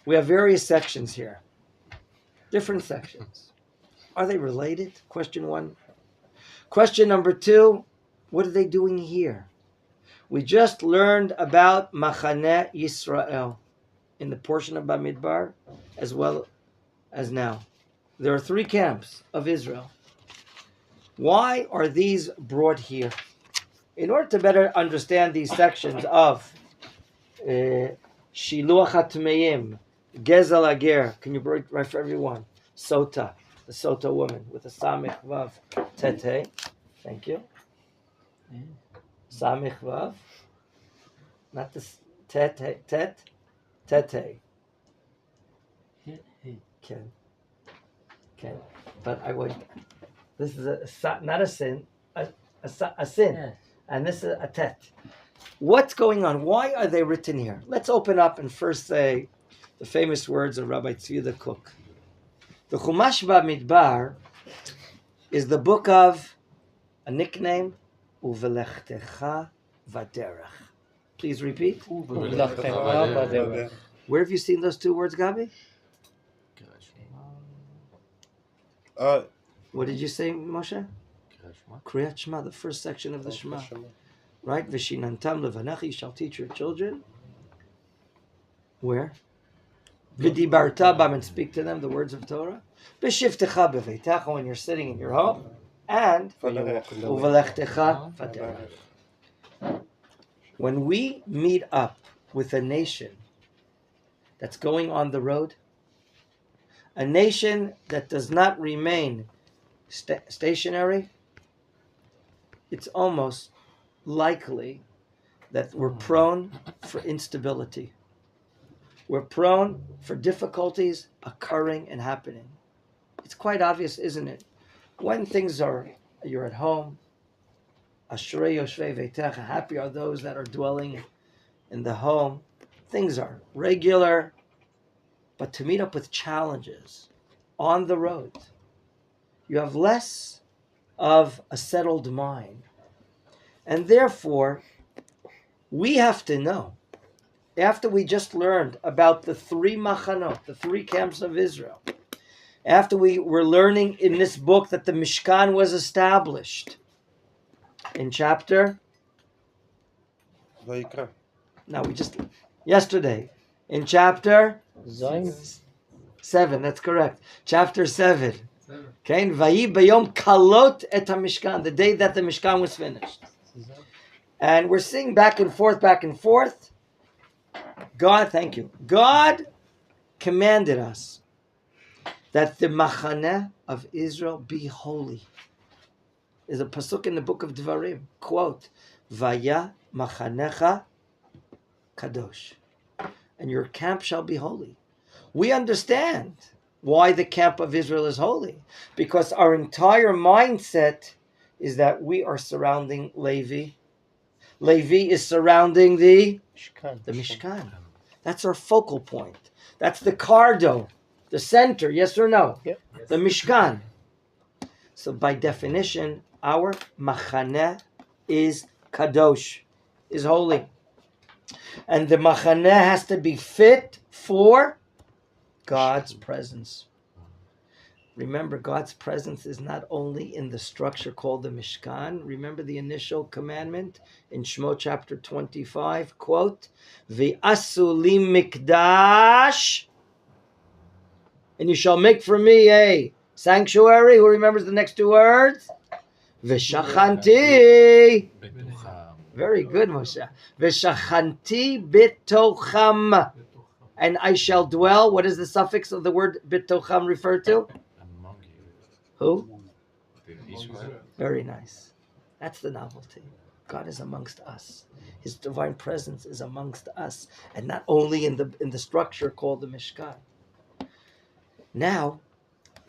We have various sections here. Different sections. Are they related? Question one. Question number two, what are they doing here? We just learned about Machaneh Yisrael in the portion of Bamidbar, as well as now. There are 3 camps of Israel. Why are these brought here? In order to better understand these sections of Shiluach HaTmeim, Gezel Ager, can you write for everyone? Sota, the Sota woman with a Samich Vav Tete. Thank you. Samich Vav. Not the Tete. Ken. But I would. This is not a sin, a sin, yes. And this is a tet. What's going on? Why are they written here? Let's open up and first say the famous words of Rabbi Tzvi the Cook. The Chumash Bamidbar is the book of a nickname, Uvelechtecha Vaderech. Please repeat. Where have you seen those 2 words, Gabi? What did you say, Moshe? Kriyat Shema, the first section of the Shema. Right? Vishinantam levanecha, you shall teach your children. Where? V'dibarta bam, and speak to them the words of Torah. B'shivtecha b'veitecha, when you're sitting in your home. And uvelechtecha vaderech. When we meet up with a nation that's going on the road, a nation that does not remain stationary, it's almost likely that we're prone for instability. We're prone for difficulties occurring and happening. It's quite obvious, isn't it? When things are, you're at home, Ashrei Yoshvei Veitecha, happy are those that are dwelling in the home. Things are regular, but to meet up with challenges on the road, you have less of a settled mind. And therefore, we have to know, after we just learned about the 3 machanot, the 3 camps of Israel, after we were learning in this book that the Mishkan was established in chapter? Vayikra. No, yesterday, in chapter? 7, that's correct. Chapter 7. Okay, Vayi bayom kalot et HaMishkan, the day that the Mishkan was finished. And we're seeing back and forth. God, thank you. God commanded us that the Machaneh of Israel be holy. There's a pasuk in the book of Devarim, quote, Vaya Machanecha Kadosh, and your camp shall be holy. We understand why the camp of Israel is holy, because our entire mindset is that we are surrounding Levi. Levi is surrounding the Mishkan. That's our focal point. That's the cardo, the center, yes or no? Yep. The Mishkan. So by definition, our Machaneh is Kadosh, is holy. And the Machaneh has to be fit for God's presence. Remember, God's presence is not only in the structure called the Mishkan. Remember the initial commandment in Shemot chapter 25, quote, V'asu li mikdash, and you shall make for me a sanctuary. Who remembers the next 2 words? V'shachanti. Very good, Moshe. V'shachanti bitocham. And I shall dwell. What is the suffix of the word bitocham refer to? Who? Very nice. That's the novelty. God is amongst us. His divine presence is amongst us, and not only in the structure called the Mishkan. Now,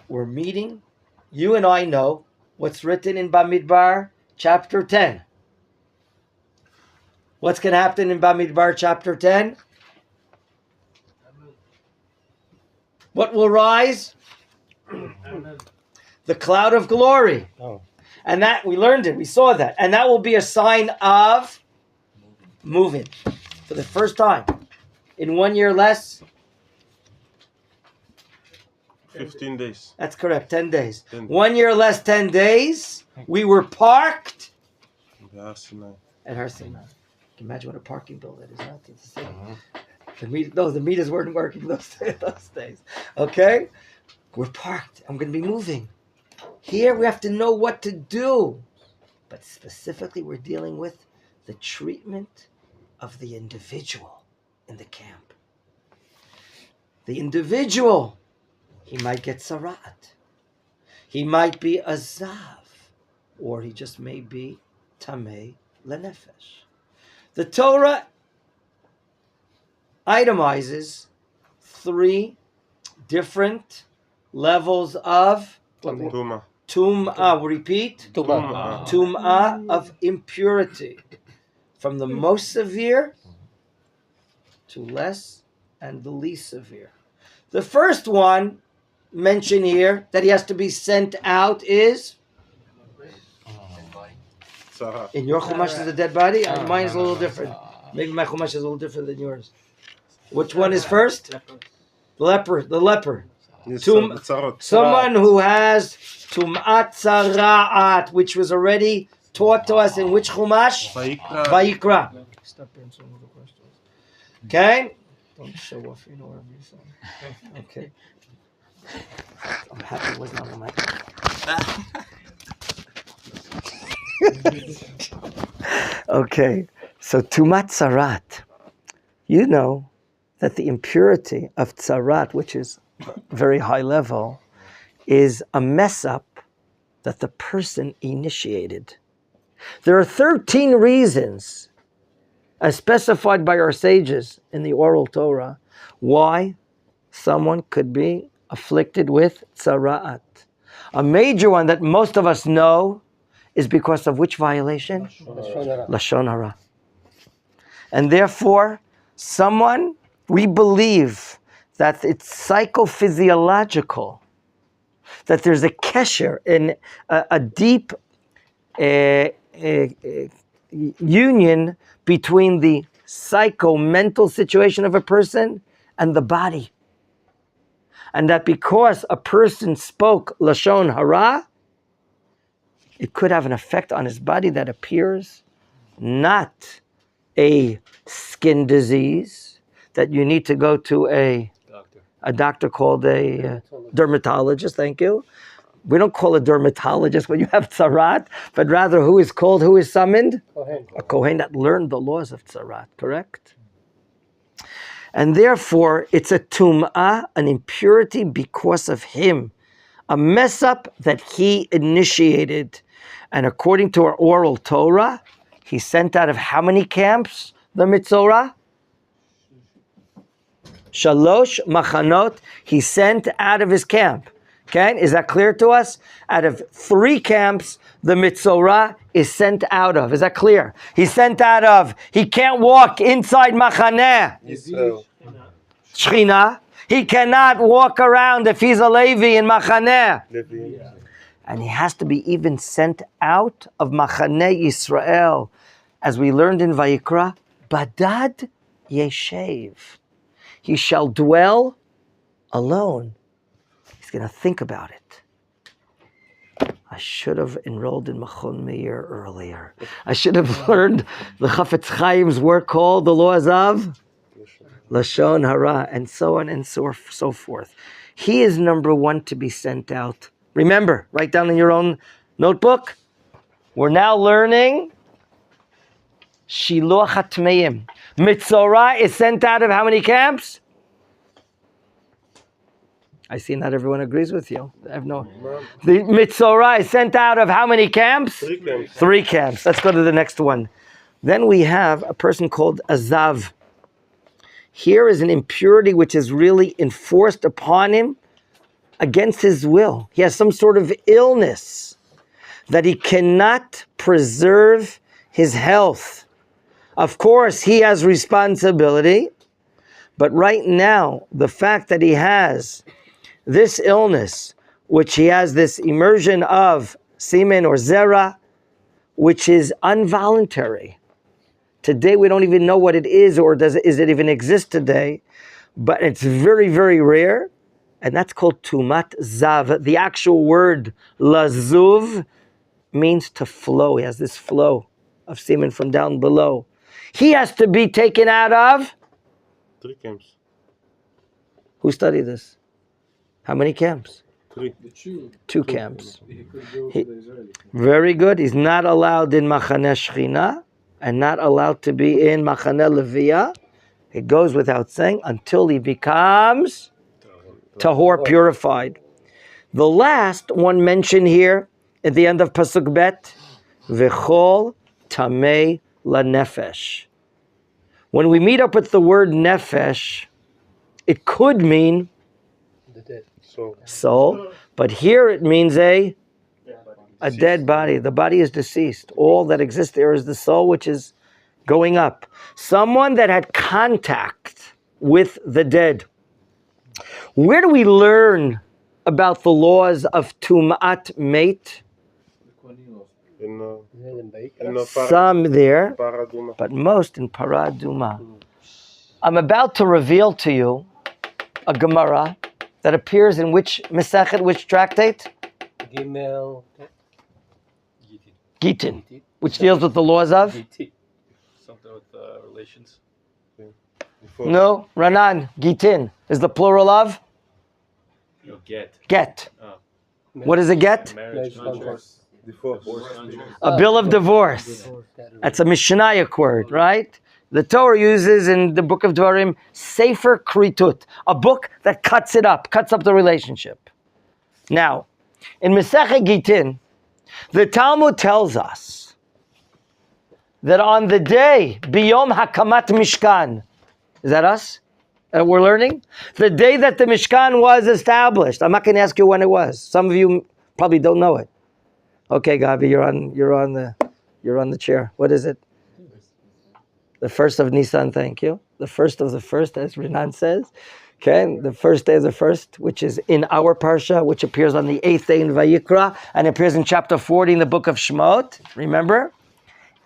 we're meeting. You and I know what's written in Bamidbar chapter 10. What's going to happen in Bamidbar chapter 10? What will rise? The cloud of glory. Oh. And that, we learned it, we saw that. And that will be a sign of moving. For the first time, in 1 year less, 15 days. That's correct, 10 days. 10 days. 1 year less 10 days, we were parked at Har Sinai. Can you imagine what a parking bill that is? Not the city. The meters weren't working those days. Okay? We're parked. I'm going to be moving. Here we have to know what to do. But specifically, we're dealing with the treatment of the individual in the camp. The individual, he might get sarat. He might be a zav. Or he just may be tamei lenefesh. The Torah itemizes 3 different levels of tum'ah. Repeat. Tum'ah of impurity. From the most severe to less and the least severe. The first one mentioned here that he has to be sent out is in your chumash is a dead body. Mine is a little different. Maybe my chumash is a little different than yours. Which one is first? The leper. Someone who has tum'at tzara'at, which was already taught to us in which chumash? Vayikra. Stop answering the questions. Okay? Don't show off, you know whatever you're saying. Okay. I'm happy it wasn't on the mic. Okay. So tum'at tzarat. You know that the impurity of tzarat, which is very high level, is a mess up that the person initiated. There are 13 reasons, as specified by our sages in the oral Torah, why someone could be afflicted with tzara'at. A major one that most of us know is because of which violation? Lashon hara. And therefore, we believe that it's psychophysiological, that there's a kesher, in a deep union between the psycho-mental situation of a person and the body. And that because a person spoke Lashon hara, it could have an effect on his body that appears not a skin disease that you need to go to a doctor called a dermatologist, thank you. We don't call a dermatologist when you have tzarat, but rather who is summoned? A kohen that learned the laws of tzarat, correct? And therefore, it's a tum'ah, an impurity because of him, a mess up that he initiated. And according to our oral Torah, he sent out of how many camps? The Mitzorah? 3 machanot, he sent out of his camp. Okay, is that clear to us? Out of 3 camps, the Mitzorah is sent out of. Is that clear? He's sent out of, he can't walk inside Machaneh. Shechina. He cannot walk around if he's a Levi in Machaneh. And he has to be even sent out of Machaneh Yisrael. As we learned in Vayikra, Badad Yeshev. He shall dwell alone. He's going to think about it. I should have enrolled in Machon Meir earlier. I should have learned the Chafetz Chaim's work called the laws of Lashon hara, and so on and so forth. He is number 1 to be sent out. Remember, write down in your own notebook. We're now learning Shiluach HaTmeim. Mitzorah is sent out of how many camps? I see not everyone agrees with you. The Mitzorah is sent out of how many camps? 3 camps. 3 camps. Let's go to the next one. Then we have a person called a zav. Here is an impurity which is really enforced upon him against his will. He has some sort of illness that he cannot preserve his health. Of course, he has responsibility, but right now, the fact that he has this illness, which he has this immersion of semen or zera, which is involuntary. Today, we don't even know what it is, or is it even exist today, but it's very, very rare, And that's called tumat zav. The actual word lazuv means to flow. He has this flow of semen from down below. He has to be taken out of 3 camps. Who studied this? How many camps? 3. 2 camps. He could go to the Israeli. Very good. He's not allowed in Machane Shechina and not allowed to be in Machane Leviyah. It goes without saying until he becomes tahor, purified. The last one mentioned here at the end of Pasuk Bet, V'chol tamei lanefesh. When we meet up with the word nefesh, it could mean soul, but here it means a dead body. The body is deceased. All that exists there is the soul, which is going up. Someone that had contact with the dead. Where do we learn about the laws of Tum'at Meit? Some there, but most in Paraduma. I'm about to reveal to you a Gemara that appears in which Mesechet, which tractate? Gimel. Gitin, which deals with the laws of? Something with relations. No, Ranan, Gitin is the plural of? No, get. Get. Oh. What is a get? Marriage contract. A bill of divorce. That's a Mishnayok word, right? The Torah uses in the book of Dvarim, Sefer Kritut, a book that cuts it up, cuts up the relationship. Now, in Mesechet Gitin, the Talmud tells us that on the day, Biyom Hakamat Mishkan, is that us? We're learning? The day that the Mishkan was established. I'm not going to ask you when it was. Some of you probably don't know it. Okay, Gabi, you're on the chair. What is it? The first of Nisan, thank you. The first of the first, as Renan says. Okay, the first day of the first, which is in our Parsha, which appears on the 8th day in Vayikra, and appears in chapter 40 in the book of Shemot. Remember?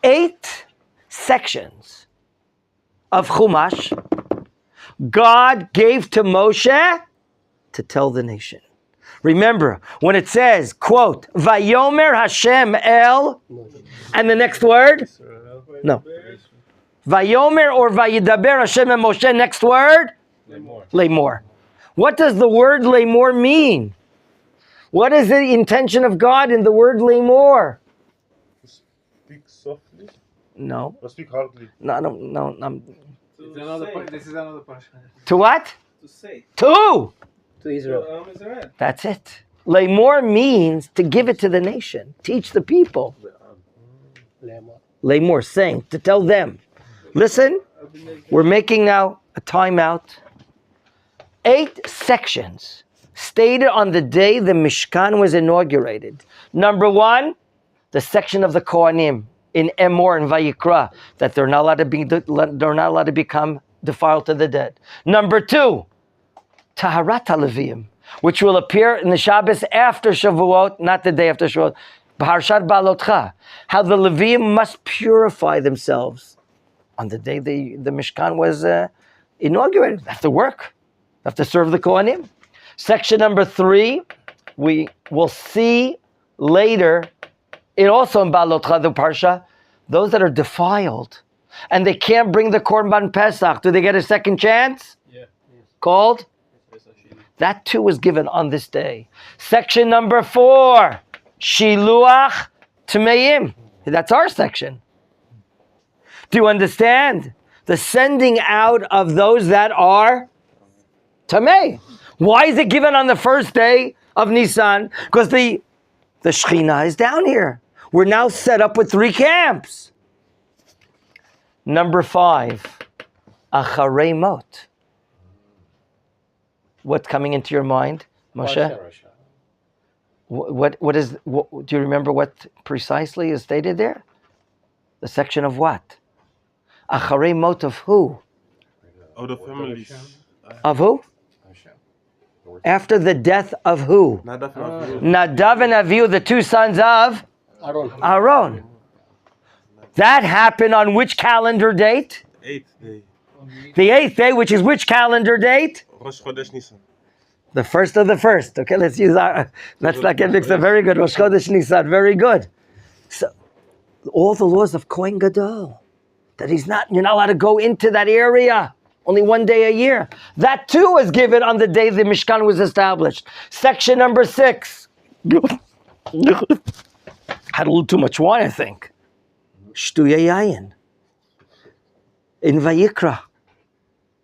8 sections of Chumash God gave to Moshe to tell the nation. Remember, when it says, quote, Vayomer Hashem El, and the next word? No. Vayomer or Vayidaber Hashem and Moshe, next word? Lemor. What does the word Lemor mean? What is the intention of God in the word Lemor? Speak softly? No. Or speak hardly? No. This is another Parshat. To what? To say. To Israel. Israel. That's it. Lemor means to give it to the nation. Teach the people. Lemor, saying, to tell them. Listen, we're making now a timeout. 8 sections stated on the day the Mishkan was inaugurated. Number 1, the section of the Kohanim in Emor and Vayikra, that they're not allowed to become defiled to the dead. Number 2, Taharat HaLeviim, which will appear in the Shabbos after Shavuot, not the day after Shavuot. Parshat Balotcha, how the Leviim must purify themselves on the day the Mishkan was inaugurated. They have to work. They have to serve the Kohanim. Section number 3, we will see later, it also in Balotcha, the Parsha, those that are defiled and they can't bring the Korban Pesach, do they get a second chance? Yeah. Called? That too was given on this day. Section number 4, Shiluach Tmeim. That's our section. Do you understand? The sending out of those that are Tamei. Why is it given on the first day of Nisan? Because the Shekhinah is down here. We're now set up with 3 camps. Number 5, Acharei Mot. What's coming into your mind, Moshe? Do you remember what precisely is stated there? The section of what? Acharei Mot of who? Of the families. Of who? After the death of who? Nadav and Avihu, the 2 sons of Aaron. That happened on which calendar date? 8th day. The 8th day, which is which calendar date? Rosh Chodesh Nisan. The first of the first. Okay, let's not get mixed up. Very good. Rosh Chodesh Nisan. Very good. So, all the laws of Kohen Gadol, that you're not allowed to go into that area. Only one day a year. That too was given on the day the Mishkan was established. Section number 6. Had a little too much wine, I think. Shtuya yayin. In Vayikra.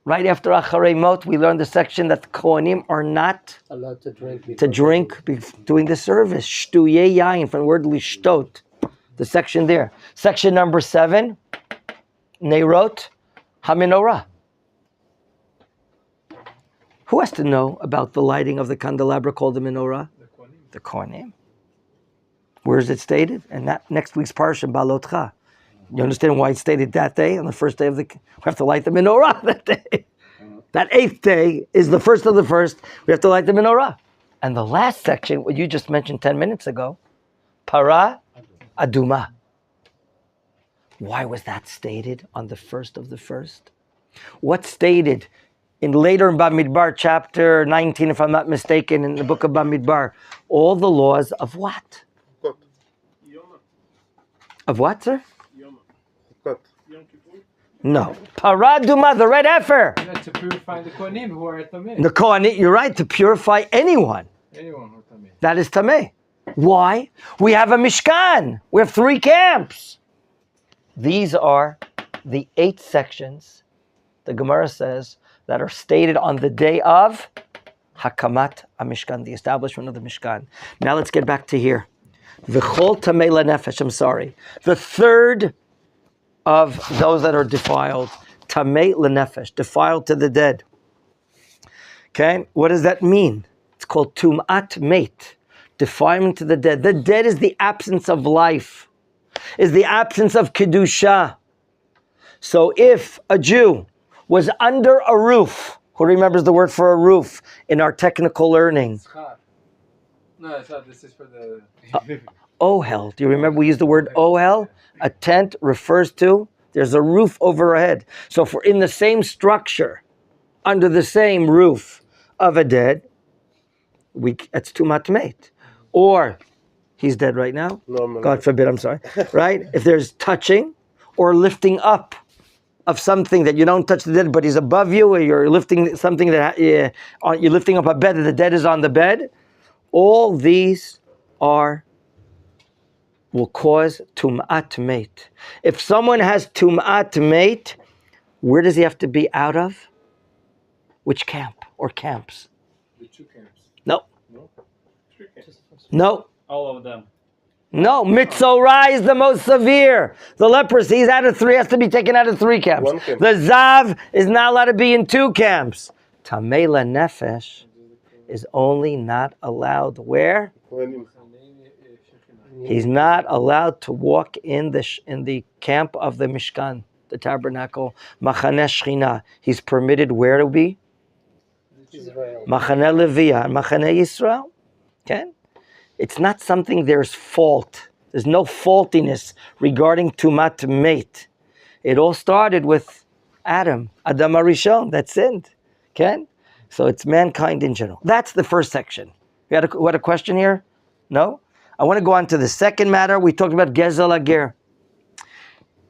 Right after Acharei Mot, we learned the section that the Kohanim are not allowed to drink doing the service. Shtuye yayin, from the word lishtot. The section there. Section number 7, Neirot HaMenorah. Who has to know about the lighting of the candelabra called the menorah? The Kohanim. Where is it stated? And that next week's Parshat, Balotcha. You understand why it's stated that day, on the first day we have to light the menorah that day. That 8th day is the first of the first. We have to light the menorah. And the last section, what you just mentioned 10 minutes ago, Para Aduma. Why was that stated on the first of the first? What's stated later in Bamidbar, chapter 19, if I'm not mistaken, in the book of Bamidbar, all the laws of what? Of what, sir? No. Paraduma, the red heifer. To purify the Kohanim who are Tameh. The Kohanim, you're right, to purify anyone. Anyone who are Tameh. That is Tameh. Why? We have a Mishkan. We have 3 camps. These are the 8 sections, the Gemara says, that are stated on the day of Hakamat HaMishkan, the establishment of the Mishkan. Now let's get back to here. V'chol tamei lenefesh, I'm sorry. The third of those that are defiled, tamei lenefesh, defiled to the dead. Okay, what does that mean? It's called tum'at meit, defilement to the dead. The dead is the absence of life, is the absence of kedusha. So if a Jew was under a roof, who remembers the word for a roof in our technical learning? No, it's not. This is for the... Ohel. Do you remember we used the word ohel? A tent refers to, there's a roof overhead. So if we're in the same structure, under the same roof of a dead, it's tumat meit. Or, he's dead right now? No, God forbid, I'm sorry. Right? If there's touching or lifting up of something that you don't touch the dead, but he's above you, or you're lifting something that you're lifting up a bed and the dead is on the bed, all these will cause tum'at meit. If someone has tum'at meit, where does he have to be out of? Which camp or camps? The 2 camps. No. No? 3 camps. No. All of them. No, Mitzorah is the most severe. The leprosy is out of 3, has to be taken out of 3 camps. 1 camp. The Zav is not allowed to be in 2 camps. Tamei Nefesh is only not allowed where? He's not allowed to walk in the camp of the Mishkan, the tabernacle, Machaneh Shechina. He's permitted where to be? Israel. Machaneh Leviah and Machaneh Yisrael. Okay? It's not something there's fault. There's no faultiness regarding Tumat Meit. It all started with Adam HaRishon, that sinned. Okay? So it's mankind in general. That's the first section. We had a question here? No? I want to go on to the second matter. We talked about Gezel Ager.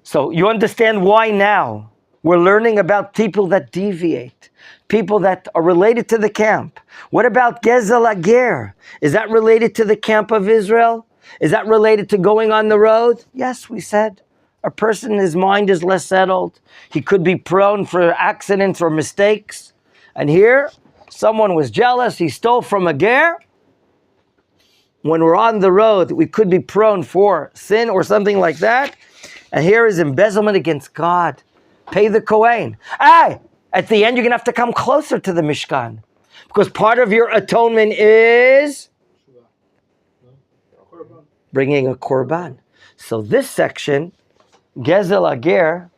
So you understand why now we're learning about people that deviate, people that are related to the camp. What about Gezel Ager? Is that related to the camp of Israel? Is that related to going on the road? Yes, we said. A person, his mind is less settled. He could be prone for accidents or mistakes. And here, someone was jealous. He stole from a ger. When we're on the road, we could be prone for sin or something like that. And here is embezzlement against God. Pay the Kohen. At the end, you're going to have to come closer to the Mishkan. Because part of your atonement is bringing a korban. So this section, Gezel Ager,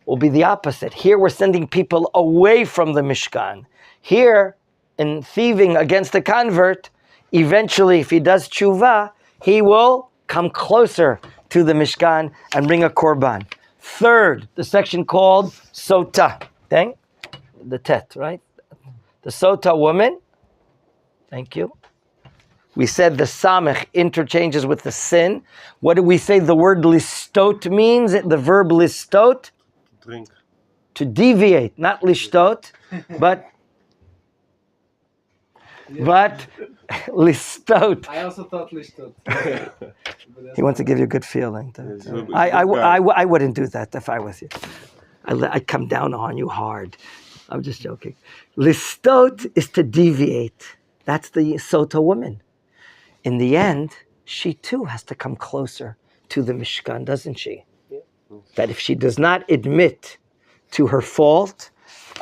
will be the opposite. Here we're sending people away from the Mishkan. Here, in thieving against the convert, eventually, if he does tshuva, he will come closer to the Mishkan and bring a korban. Third, the section called Sota. Okay? The tet, right? The Sota woman, Thank you. We said the samech interchanges with the sin. What do we say the word listot means? The verb listot? Drink. To deviate, not lishtot, but listot. I also thought Lishtot. He wants to give you a good feeling. He's a good I guy. wouldn't do that if I was you. I'd come down on you hard. I'm just joking. Listot is to deviate. That's the Soto woman. In the end, she too has to come closer to the Mishkan, doesn't she? Yeah. That if she does not admit to her fault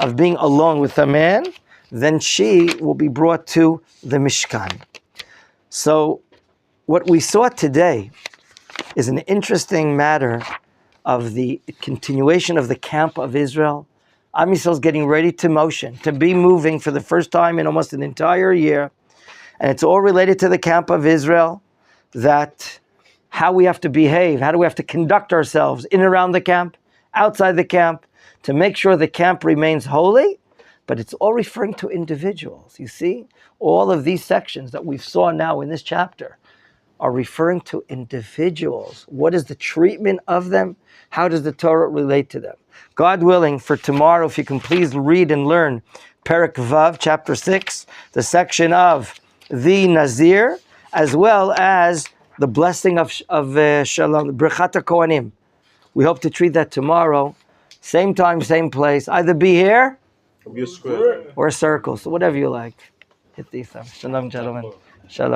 of being alone with a man, then she will be brought to the Mishkan. So what we saw today is an interesting matter of the continuation of the camp of Israel. Am Yisrael is getting ready to motion, to be moving for the first time in almost an entire year. And it's all related to the camp of Israel, that how we have to behave, how do we have to conduct ourselves in and around the camp, outside the camp, to make sure the camp remains holy. But it's all referring to individuals. You see, all of these sections that we saw now in this chapter are referring to individuals. What is the treatment of them? How does the Torah relate to them? God willing, for tomorrow, if you can please read and learn Perek Vav, chapter 6, the section of the Nazir, as well as the blessing of Shalom, Brechat HaKohanim. We hope to treat that tomorrow, same time, same place. Either be here Be a square. or a circle, so whatever you like. Hit these. Shalom, gentlemen. Shalom.